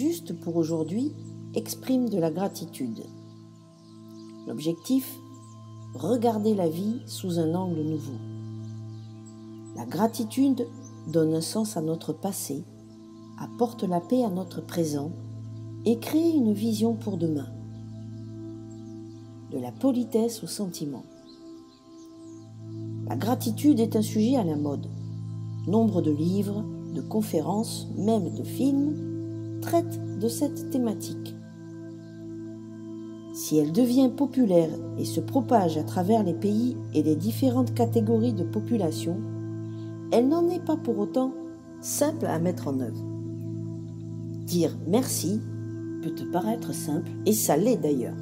Juste pour aujourd'hui, exprime de la gratitude. L'objectif, regarder la vie sous un angle nouveau. La gratitude donne un sens à notre passé, apporte la paix à notre présent et crée une vision pour demain. De la politesse au sentiment. La gratitude est un sujet à la mode. Nombre de livres, de conférences, même de films, traitent de cette thématique. Si elle devient populaire et se propage à travers les pays et les différentes catégories de population, elle n'en est pas pour autant simple à mettre en œuvre. Dire merci peut te paraître simple, et ça l'est d'ailleurs.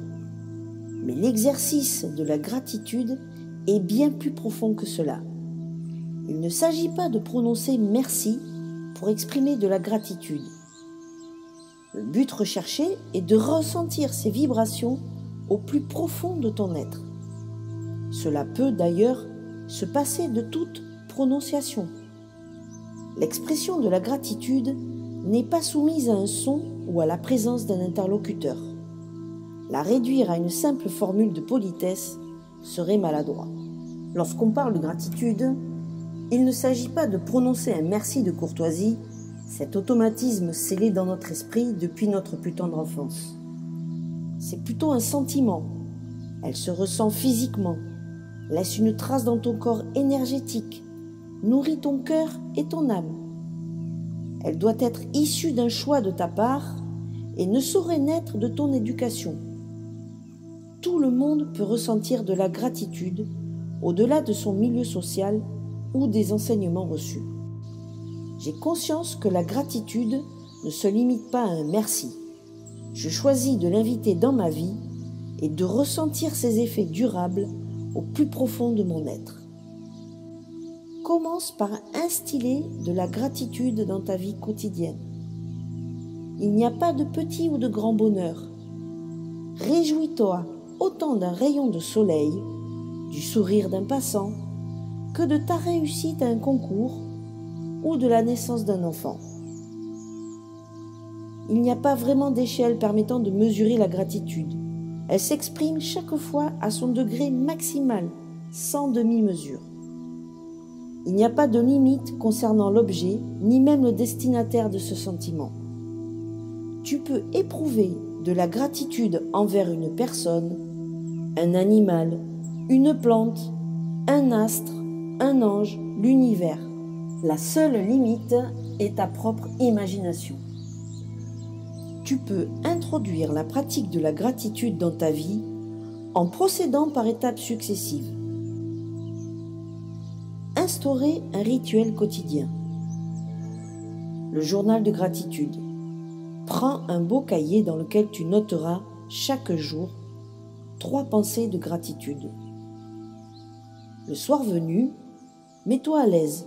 Mais l'exercice de la gratitude est bien plus profond que cela. Il ne s'agit pas de prononcer merci pour exprimer de la gratitude. Le but recherché est de ressentir ces vibrations au plus profond de ton être. Cela peut d'ailleurs se passer de toute prononciation. L'expression de la gratitude n'est pas soumise à un son ou à la présence d'un interlocuteur. La réduire à une simple formule de politesse serait maladroit. Lorsqu'on parle de gratitude, il ne s'agit pas de prononcer un merci de courtoisie, cet automatisme scellé dans notre esprit depuis notre plus tendre enfance. C'est plutôt un sentiment. Elle se ressent physiquement, laisse une trace dans ton corps énergétique, nourrit ton cœur et ton âme. Elle doit être issue d'un choix de ta part et ne saurait naître de ton éducation. Tout le monde peut ressentir de la gratitude au-delà de son milieu social ou des enseignements reçus. J'ai conscience que la gratitude ne se limite pas à un merci. Je choisis de l'inviter dans ma vie et de ressentir ses effets durables au plus profond de mon être. Commence par instiller de la gratitude dans ta vie quotidienne. Il n'y a pas de petit ou de grand bonheur. Réjouis-toi autant d'un rayon de soleil, du sourire d'un passant, que de ta réussite à un concours ou de la naissance d'un enfant. Il n'y a pas vraiment d'échelle permettant de mesurer la gratitude. Elle s'exprime chaque fois à son degré maximal, sans demi-mesure. Il n'y a pas de limite concernant l'objet, ni même le destinataire de ce sentiment. Tu peux éprouver de la gratitude envers une personne, un animal, une plante, un astre, un ange, l'univers. La seule limite est ta propre imagination. Tu peux introduire la pratique de la gratitude dans ta vie en procédant par étapes successives. Instaurer un rituel quotidien. Le journal de gratitude. Prends un beau cahier dans lequel tu noteras chaque jour 3 pensées de gratitude. Le soir venu, mets-toi à l'aise.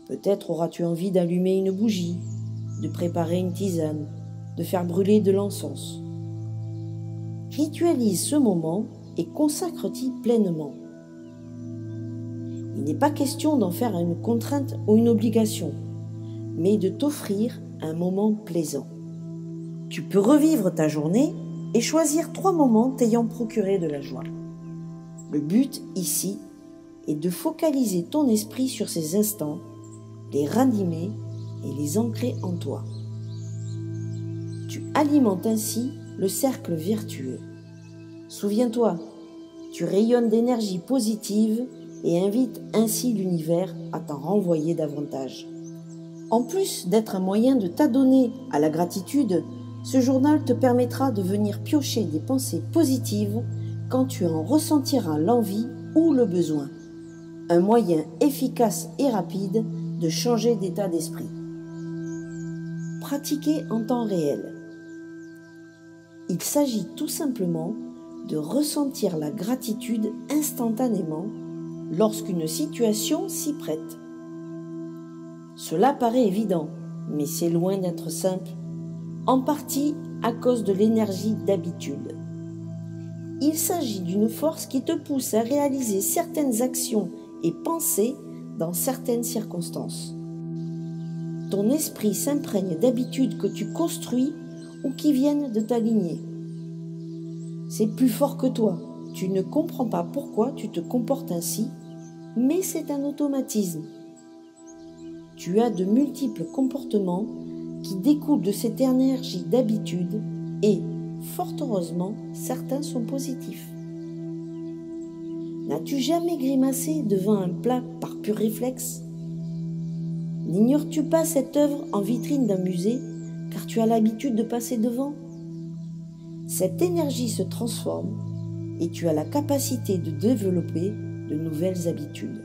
Peut-être auras-tu envie d'allumer une bougie, de préparer une tisane, de faire brûler de l'encens. Ritualise ce moment et consacre-t'y pleinement. Il n'est pas question d'en faire une contrainte ou une obligation, mais de t'offrir un moment plaisant. Tu peux revivre ta journée et choisir 3 moments t'ayant procuré de la joie. Le but ici est de focaliser ton esprit sur ces instants, les ranimer et les ancrer en toi. Tu alimentes ainsi le cercle vertueux. Souviens-toi, tu rayonnes d'énergie positive et invites ainsi l'univers à t'en renvoyer davantage. En plus d'être un moyen de t'adonner à la gratitude, ce journal te permettra de venir piocher des pensées positives quand tu en ressentiras l'envie ou le besoin. Un moyen efficace et rapide de changer d'état d'esprit. Pratiquer en temps réel. Il s'agit tout simplement de ressentir la gratitude instantanément lorsqu'une situation s'y prête. Cela paraît évident, mais c'est loin d'être simple, en partie à cause de l'énergie d'habitude. Il s'agit d'une force qui te pousse à réaliser certaines actions et pensées dans certaines circonstances. ton esprit s'imprègne d'habitudes que tu construis ou qui viennent de ta lignée. C'est plus fort que toi. Tu ne comprends pas pourquoi tu te comportes ainsi, mais c'est un automatisme. Tu as de multiples comportements qui découlent de cette énergie d'habitude et, fort heureusement, certains sont positifs. N'as-tu jamais grimacé devant un plat par pur réflexe? N'ignores-tu pas cette œuvre en vitrine d'un musée car tu as l'habitude de passer devant? Cette énergie se transforme et tu as la capacité de développer de nouvelles habitudes.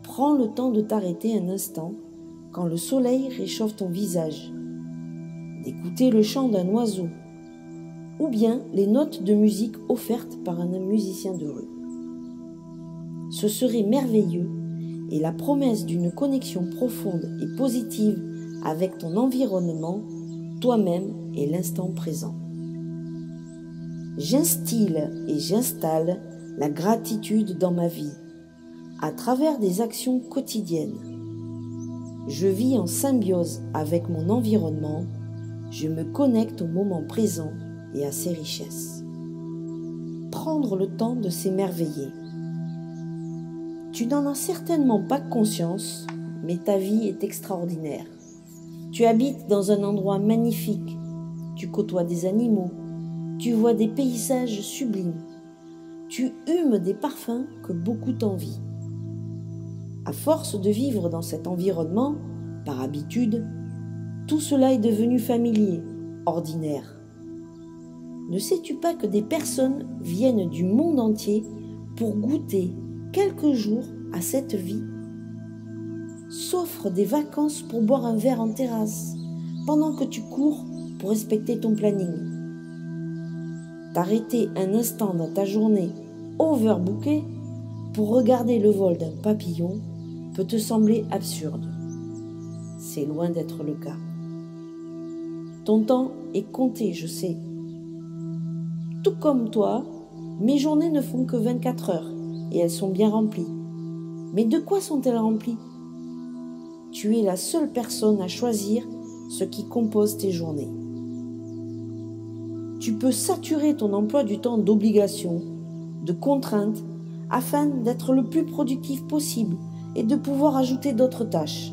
Prends le temps de t'arrêter un instant quand le soleil réchauffe ton visage, d'écouter le chant d'un oiseau ou bien les notes de musique offertes par un musicien de rue. Ce serait merveilleux et la promesse d'une connexion profonde et positive avec ton environnement, toi-même et l'instant présent. J'instille et j'installe la gratitude dans ma vie, à travers des actions quotidiennes. Je vis en symbiose avec mon environnement, je me connecte au moment présent et à ses richesses. Prendre le temps de s'émerveiller. Tu n'en as certainement pas conscience, mais ta vie est extraordinaire. Tu habites dans un endroit magnifique, tu côtoies des animaux, tu vois des paysages sublimes, tu humes des parfums que beaucoup t'envient. À force de vivre dans cet environnement, par habitude, tout cela est devenu familier, ordinaire. Ne sais-tu pas que des personnes viennent du monde entier pour goûter quelques jours à cette vie? S'offrent des vacances pour boire un verre en terrasse, pendant que tu cours pour respecter ton planning. T'arrêter un instant dans ta journée overbookée pour regarder le vol d'un papillon peut te sembler absurde. C'est loin d'être le cas. Ton temps est compté, je sais. Tout comme toi, mes journées ne font que 24 heures et elles sont bien remplies. Mais de quoi sont-elles remplies? Tu es la seule personne à choisir ce qui compose tes journées. Tu peux saturer ton emploi du temps d'obligations, de contraintes, afin d'être le plus productif possible et de pouvoir ajouter d'autres tâches.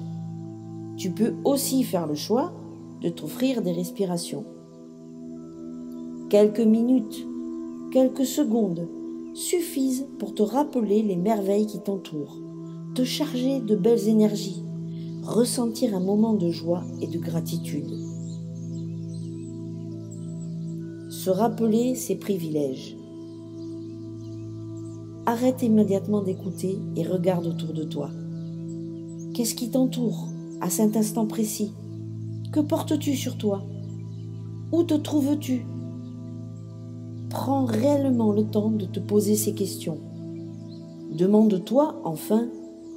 Tu peux aussi faire le choix de t'offrir des respirations. Quelques minutes, quelques secondes suffisent pour te rappeler les merveilles qui t'entourent, te charger de belles énergies, ressentir un moment de joie et de gratitude. Se rappeler ses privilèges. Arrête immédiatement d'écouter et regarde autour de toi. Qu'est-ce qui t'entoure à cet instant précis? Que portes-tu sur toi? Où te trouves-tu? Prends réellement le temps de te poser ces questions. Demande-toi enfin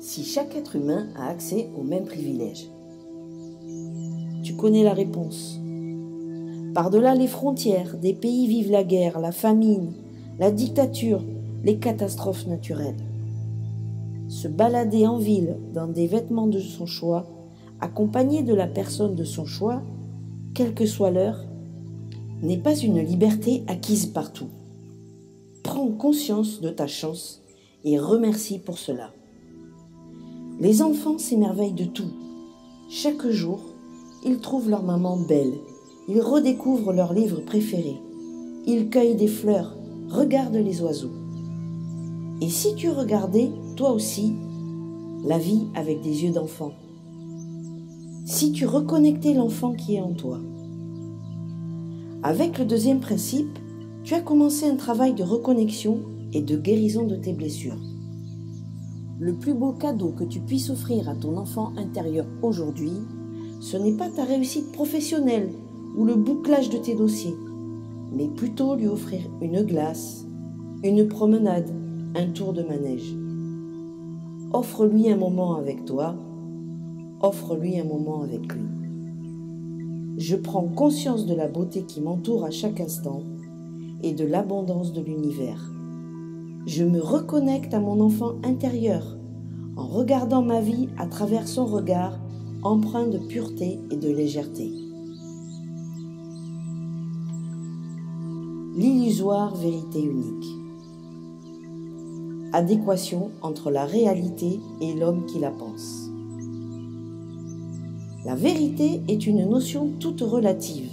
si chaque être humain a accès aux mêmes privilèges. Tu connais la réponse. Par-delà les frontières, des pays vivent la guerre, la famine, la dictature, les catastrophes naturelles. Se balader en ville dans des vêtements de son choix, accompagné de la personne de son choix, quelle que soit l'heure, n'est pas une liberté acquise partout. Prends conscience de ta chance et remercie pour cela. Les enfants s'émerveillent de tout. Chaque jour, ils trouvent leur maman belle. Ils redécouvrent leurs livres préférés. Ils cueillent des fleurs, regardent les oiseaux. Et si tu regardais, toi aussi, la vie avec des yeux d'enfant? Si tu reconnectais l'enfant qui est en toi? Avec le deuxième principe, tu as commencé un travail de reconnexion et de guérison de tes blessures. Le plus beau cadeau que tu puisses offrir à ton enfant intérieur aujourd'hui, ce n'est pas ta réussite professionnelle ou le bouclage de tes dossiers, mais plutôt lui offrir une glace, une promenade, un tour de manège. Offre-lui un moment avec toi, offre-lui un moment avec lui. Je prends conscience de la beauté qui m'entoure à chaque instant et de l'abondance de l'univers. Je me reconnecte à mon enfant intérieur en regardant ma vie à travers son regard empreint de pureté et de légèreté. L'illusoire vérité unique. Adéquation entre la réalité et l'homme qui la pense. La vérité est une notion toute relative.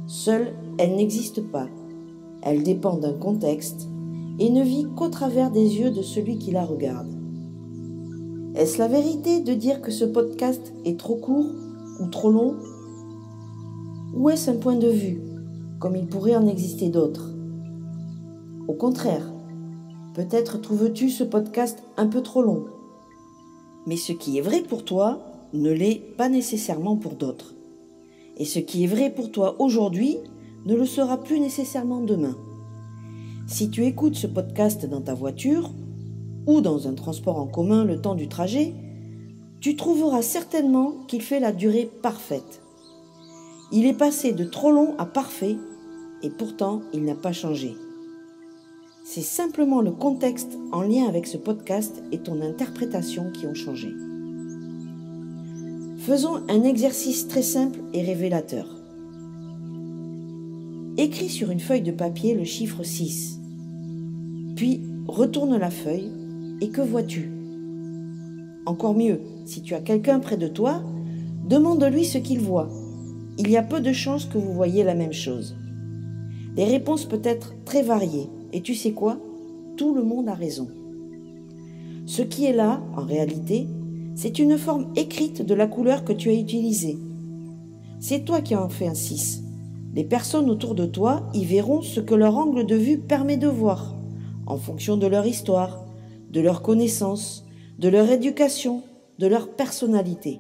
Seule, elle n'existe pas. Elle dépend d'un contexte et ne vit qu'au travers des yeux de celui qui la regarde. Est-ce la vérité de dire que ce podcast est trop court ou trop long? Ou est-ce un point de vue, comme il pourrait en exister d'autres? Au contraire, peut-être trouves-tu ce podcast un peu trop long. Mais ce qui est vrai pour toi ne l'est pas nécessairement pour d'autres. Et ce qui est vrai pour toi aujourd'hui ne le sera plus nécessairement demain. Si tu écoutes ce podcast dans ta voiture ou dans un transport en commun le temps du trajet, tu trouveras certainement qu'il fait la durée parfaite. Il est passé de trop long à parfait et pourtant il n'a pas changé. C'est simplement le contexte en lien avec ce podcast et ton interprétation qui ont changé. Faisons un exercice très simple et révélateur. Écris sur une feuille de papier le chiffre 6. Puis retourne la feuille et que vois-tu? Encore mieux, si tu as quelqu'un près de toi, demande-lui ce qu'il voit. Il y a peu de chances que vous voyez la même chose. Les réponses peuvent être très variées. Et tu sais quoi? Tout le monde a raison. Ce qui est là, en réalité, c'est une forme écrite de la couleur que tu as utilisée. C'est toi qui en fais un 6. Les personnes autour de toi y verront ce que leur angle de vue permet de voir, en fonction de leur histoire, de leur connaissance, de leur éducation, de leur personnalité.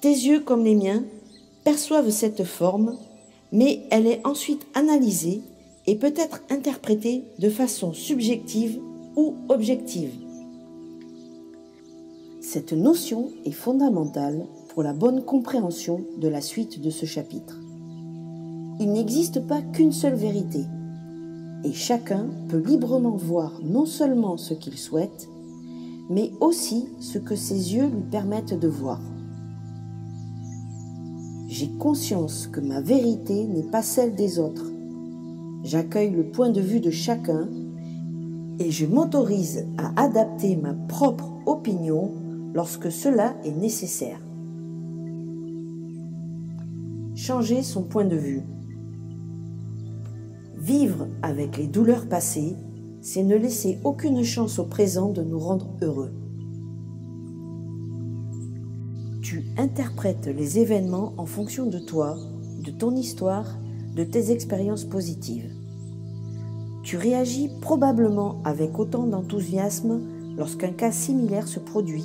Tes yeux, comme les miens, perçoivent cette forme, mais elle est ensuite analysée et peut être interprétée de façon subjective ou objective. Cette notion est fondamentale pour la bonne compréhension de la suite de ce chapitre. Il n'existe pas qu'une seule vérité, et chacun peut librement voir non seulement ce qu'il souhaite, mais aussi ce que ses yeux lui permettent de voir. J'ai conscience que ma vérité n'est pas celle des autres. J'accueille le point de vue de chacun et je m'autorise à adapter ma propre opinion lorsque cela est nécessaire. Changer son point de vue. Vivre avec les douleurs passées, c'est ne laisser aucune chance au présent de nous rendre heureux. Tu interprètes les événements en fonction de toi, de ton histoire, de tes expériences positives. Tu réagis probablement avec autant d'enthousiasme lorsqu'un cas similaire se produit.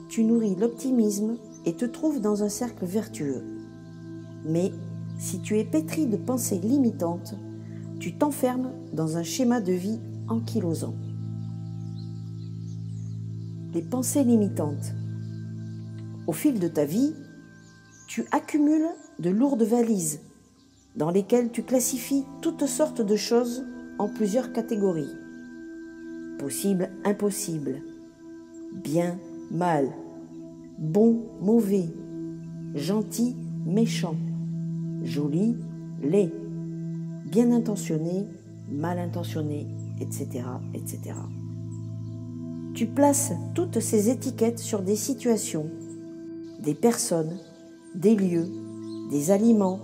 Tu nourris l'optimisme et te trouves dans un cercle vertueux. Mais si tu es pétri de pensées limitantes, tu t'enfermes dans un schéma de vie ankylosant. Les pensées limitantes. Au fil de ta vie, tu accumules de lourdes valises dans lesquelles tu classifies toutes sortes de choses en plusieurs catégories. Possible, impossible, bien, mal, bon, mauvais, gentil, méchant, joli, laid, bien intentionné, mal intentionné, etc., etc. Tu places toutes ces étiquettes sur des situations, des personnes, des lieux, des aliments,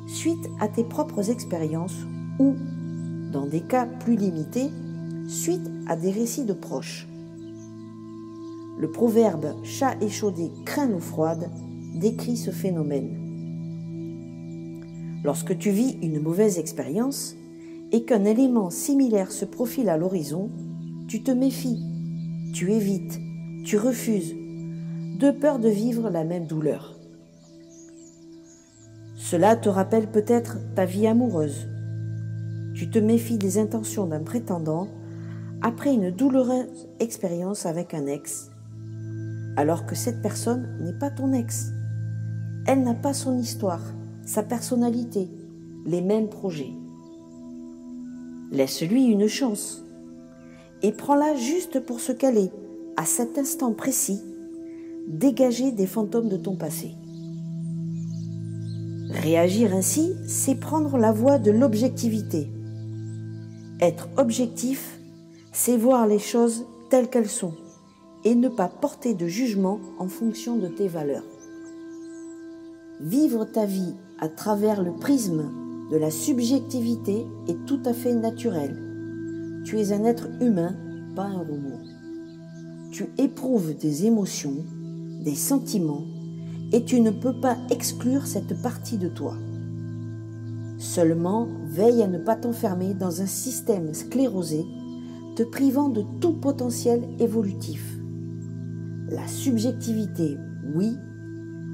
suite à tes propres expériences ou, dans des cas plus limités, suite à des récits de proches. Le proverbe « chat échaudé craint l'eau froide » décrit ce phénomène. Lorsque tu vis une mauvaise expérience et qu'un élément similaire se profile à l'horizon, tu te méfies, tu évites, tu refuses, de peur de vivre la même douleur. Cela te rappelle peut-être ta vie amoureuse. Tu te méfies des intentions d'un prétendant après une douloureuse expérience avec un ex, alors que cette personne n'est pas ton ex. Elle n'a pas son histoire, sa personnalité, les mêmes projets. Laisse-lui une chance et prends-la juste pour ce qu'elle est, à cet instant précis, dégager des fantômes de ton passé. Réagir ainsi, c'est prendre la voie de l'objectivité. Être objectif, c'est voir les choses telles qu'elles sont et ne pas porter de jugement en fonction de tes valeurs. Vivre ta vie à travers le prisme de la subjectivité est tout à fait naturel. Tu es un être humain, pas un robot. Tu éprouves des émotions, des sentiments, et tu ne peux pas exclure cette partie de toi. Seulement, veille à ne pas t'enfermer dans un système sclérosé, te privant de tout potentiel évolutif. La subjectivité, oui,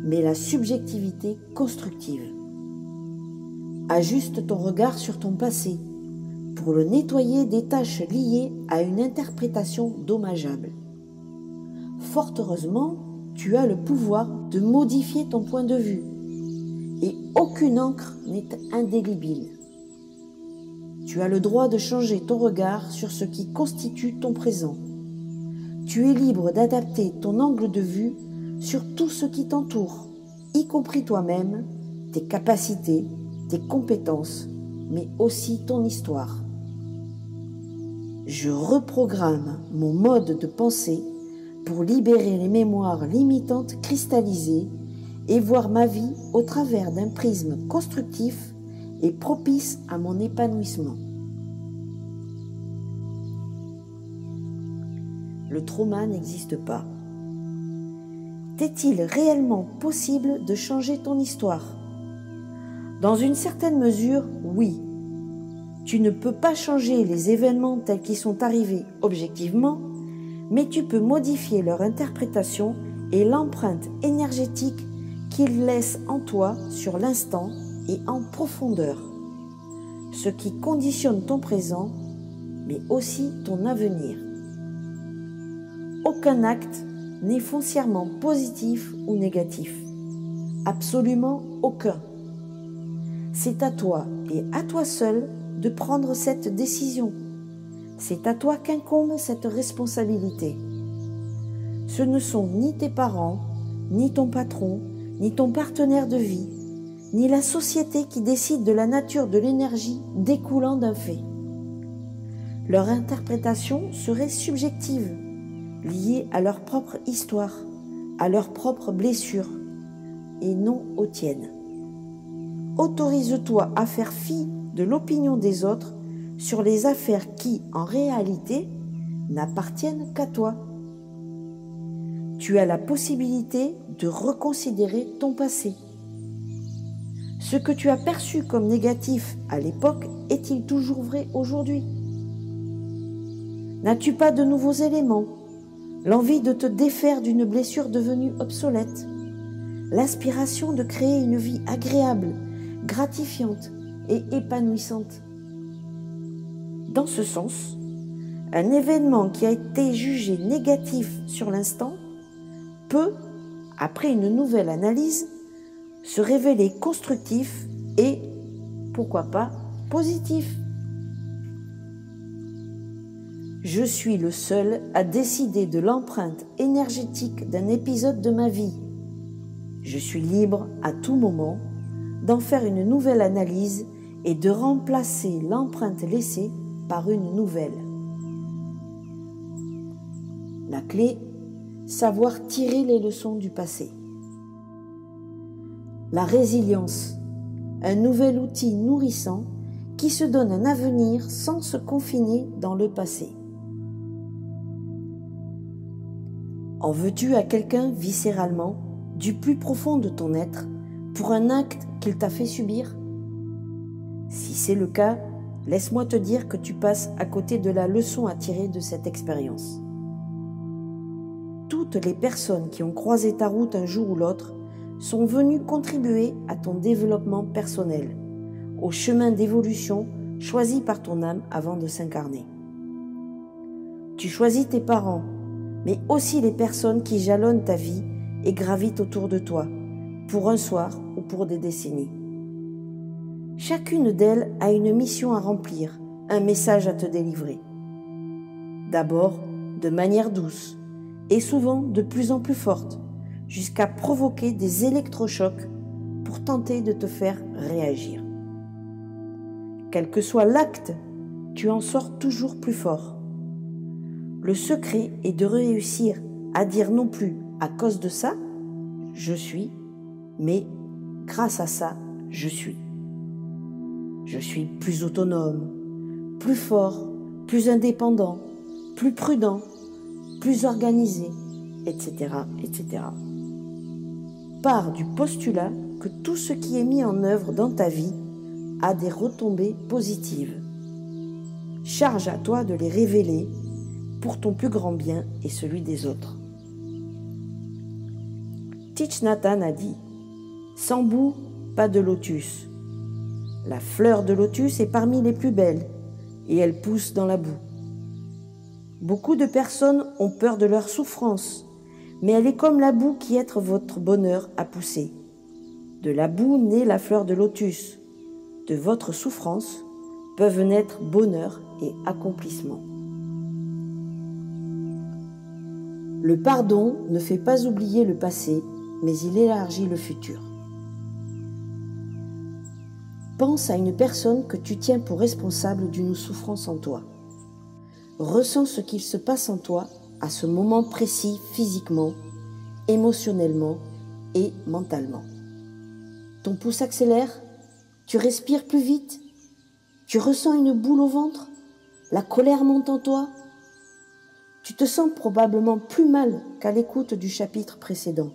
mais la subjectivité constructive. Ajuste ton regard sur ton passé pour le nettoyer des tâches liées à une interprétation dommageable. Fort heureusement, tu as le pouvoir de modifier ton point de vue et aucune encre n'est indélébile. Tu as le droit de changer ton regard sur ce qui constitue ton présent. Tu es libre d'adapter ton angle de vue sur tout ce qui t'entoure, y compris toi-même, tes capacités, tes compétences, mais aussi ton histoire. Je reprogramme mon mode de pensée pour libérer les mémoires limitantes cristallisées et voir ma vie au travers d'un prisme constructif et propice à mon épanouissement. Le trauma n'existe pas. T'est-il réellement possible de changer ton histoire? Dans une certaine mesure, oui. Tu ne peux pas changer les événements tels qu'ils sont arrivés objectivement, mais tu peux modifier leur interprétation et l'empreinte énergétique qu'ils laissent en toi sur l'instant et en profondeur, ce qui conditionne ton présent, mais aussi ton avenir. Aucun acte n'est foncièrement positif ou négatif. Absolument aucun. C'est à toi et à toi seul de prendre cette décision. C'est à toi qu'incombe cette responsabilité. Ce ne sont ni tes parents, ni ton patron, ni ton partenaire de vie, ni la société qui décide de la nature de l'énergie découlant d'un fait. Leur interprétation serait subjective, liée à leur propre histoire, à leurs propres blessures, et non aux tiennes. Autorise-toi à faire fi de l'opinion des autres sur les affaires qui, en réalité, n'appartiennent qu'à toi. Tu as la possibilité de reconsidérer ton passé. Ce que tu as perçu comme négatif à l'époque est-il toujours vrai aujourd'hui? N'as-tu pas de nouveaux éléments? L'envie de te défaire d'une blessure devenue obsolète? L'aspiration de créer une vie agréable, gratifiante et épanouissante? Dans ce sens, un événement qui a été jugé négatif sur l'instant peut, après une nouvelle analyse, se révéler constructif et, pourquoi pas, positif. Je suis le seul à décider de l'empreinte énergétique d'un épisode de ma vie. Je suis libre à tout moment d'en faire une nouvelle analyse et de remplacer l'empreinte laissée par une nouvelle. La clé, savoir tirer les leçons du passé. La résilience, un nouvel outil nourrissant qui se donne un avenir sans se confiner dans le passé. En veux-tu à quelqu'un viscéralement, du plus profond de ton être, pour un acte qu'il t'a fait subir? Si c'est le cas, laisse-moi te dire que tu passes à côté de la leçon à tirer de cette expérience. Toutes les personnes qui ont croisé ta route un jour ou l'autre sont venues contribuer à ton développement personnel, au chemin d'évolution choisi par ton âme avant de s'incarner. Tu choisis tes parents, mais aussi les personnes qui jalonnent ta vie et gravitent autour de toi, pour un soir ou pour des décennies. Chacune d'elles a une mission à remplir, un message à te délivrer. D'abord, de manière douce, et souvent de plus en plus forte, jusqu'à provoquer des électrochocs pour tenter de te faire réagir. Quel que soit l'acte, tu en sors toujours plus fort. Le secret est de réussir à dire non plus à cause de ça, je suis, mais grâce à ça, je suis. Je suis plus autonome, plus fort, plus indépendant, plus prudent, plus organisé, etc., etc. Pars du postulat que tout ce qui est mis en œuvre dans ta vie a des retombées positives. Charge à toi de les révéler pour ton plus grand bien et celui des autres. Thich Nhat Hanh a dit « Sans boue, pas de lotus. La fleur de lotus est parmi les plus belles et elle pousse dans la boue. Beaucoup de personnes ont peur de leur souffrance, mais elle est comme la boue qui aide votre bonheur à pousser. De la boue naît la fleur de lotus. De votre souffrance peuvent naître bonheur et accomplissement. » Le pardon ne fait pas oublier le passé, mais il élargit le futur. Pense à une personne que tu tiens pour responsable d'une souffrance en toi. Ressens ce qu'il se passe en toi à ce moment précis physiquement, émotionnellement et mentalement. Ton pouls s'accélère, tu respires plus vite, tu ressens une boule au ventre, la colère monte en toi. Tu te sens probablement plus mal qu'à l'écoute du chapitre précédent.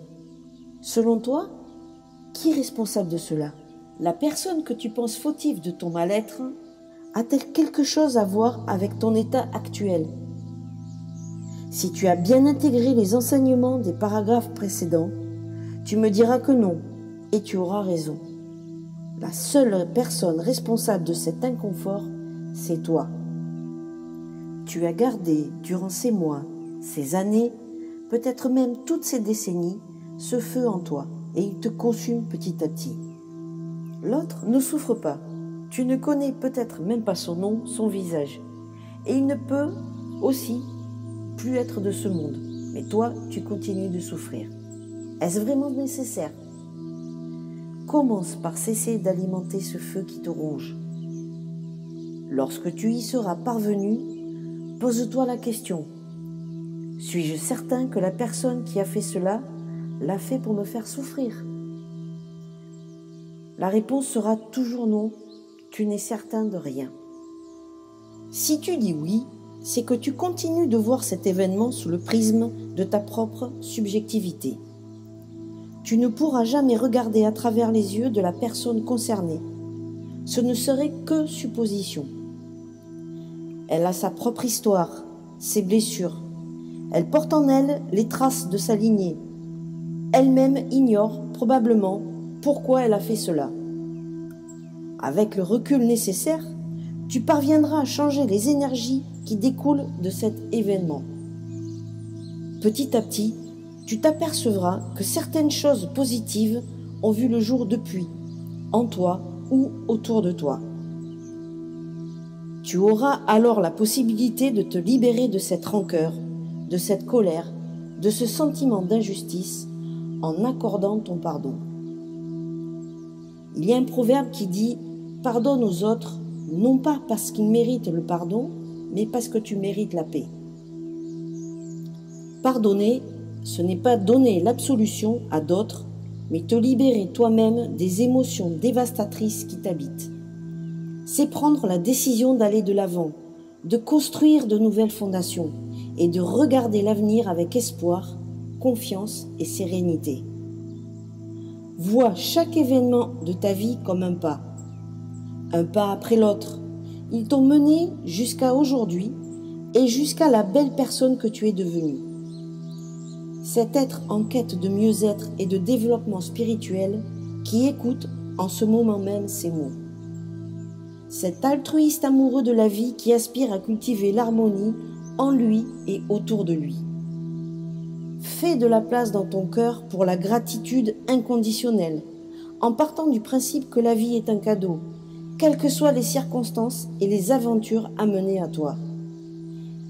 Selon toi, qui est responsable de cela? La personne que tu penses fautive de ton mal-être a-t-elle quelque chose à voir avec ton état actuel? Si tu as bien intégré les enseignements des paragraphes précédents, tu me diras que non, et tu auras raison. La seule personne responsable de cet inconfort, c'est toi. Tu as gardé, durant ces mois, ces années, peut-être même toutes ces décennies, ce feu en toi, et il te consume petit à petit. L'autre ne souffre pas. Tu ne connais peut-être même pas son nom, son visage. Et il ne peut aussi plus être de ce monde. Mais toi, tu continues de souffrir. Est-ce vraiment nécessaire? Commence par cesser d'alimenter ce feu qui te ronge. Lorsque tu y seras parvenu, pose-toi la question. Suis-je certain que la personne qui a fait cela l'a fait pour me faire souffrir? La réponse sera toujours non, tu n'es certain de rien. Si tu dis oui, c'est que tu continues de voir cet événement sous le prisme de ta propre subjectivité. Tu ne pourras jamais regarder à travers les yeux de la personne concernée. Ce ne serait que supposition. Elle a sa propre histoire, ses blessures. Elle porte en elle les traces de sa lignée. Elle-même ignore probablement pourquoi elle a fait cela. Avec le recul nécessaire, tu parviendras à changer les énergies qui découlent de cet événement. Petit à petit, tu t'apercevras que certaines choses positives ont vu le jour depuis, en toi ou autour de toi. Tu auras alors la possibilité de te libérer de cette rancœur, de cette colère, de ce sentiment d'injustice en accordant ton pardon. Il y a un proverbe qui dit « Pardonne aux autres, non pas parce qu'ils méritent le pardon, mais parce que tu mérites la paix. » Pardonner, ce n'est pas donner l'absolution à d'autres, mais te libérer toi-même des émotions dévastatrices qui t'habitent. C'est prendre la décision d'aller de l'avant, de construire de nouvelles fondations et de regarder l'avenir avec espoir, confiance et sérénité. Vois chaque événement de ta vie comme un pas après l'autre. Ils t'ont mené jusqu'à aujourd'hui et jusqu'à la belle personne que tu es devenue. Cet être en quête de mieux-être et de développement spirituel qui écoute en ce moment même ces mots. Cet altruiste amoureux de la vie qui aspire à cultiver l'harmonie en lui et autour de lui. Fais de la place dans ton cœur pour la gratitude inconditionnelle, en partant du principe que la vie est un cadeau, quelles que soient les circonstances et les aventures amenées à toi.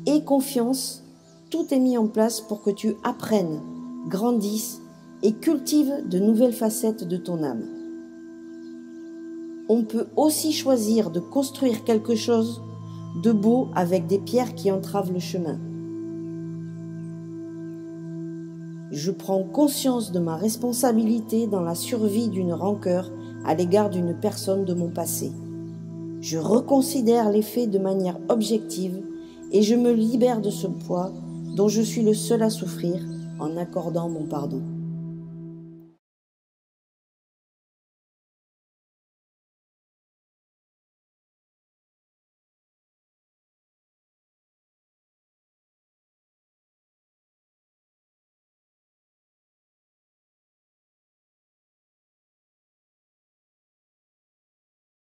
Aie confiance, tout est mis en place pour que tu apprennes, grandisses et cultive de nouvelles facettes de ton âme. On peut aussi choisir de construire quelque chose de beau avec des pierres qui entravent le chemin. Je prends conscience de ma responsabilité dans la survie d'une rancœur à l'égard d'une personne de mon passé. Je reconsidère les faits de manière objective et je me libère de ce poids dont je suis le seul à souffrir en accordant mon pardon.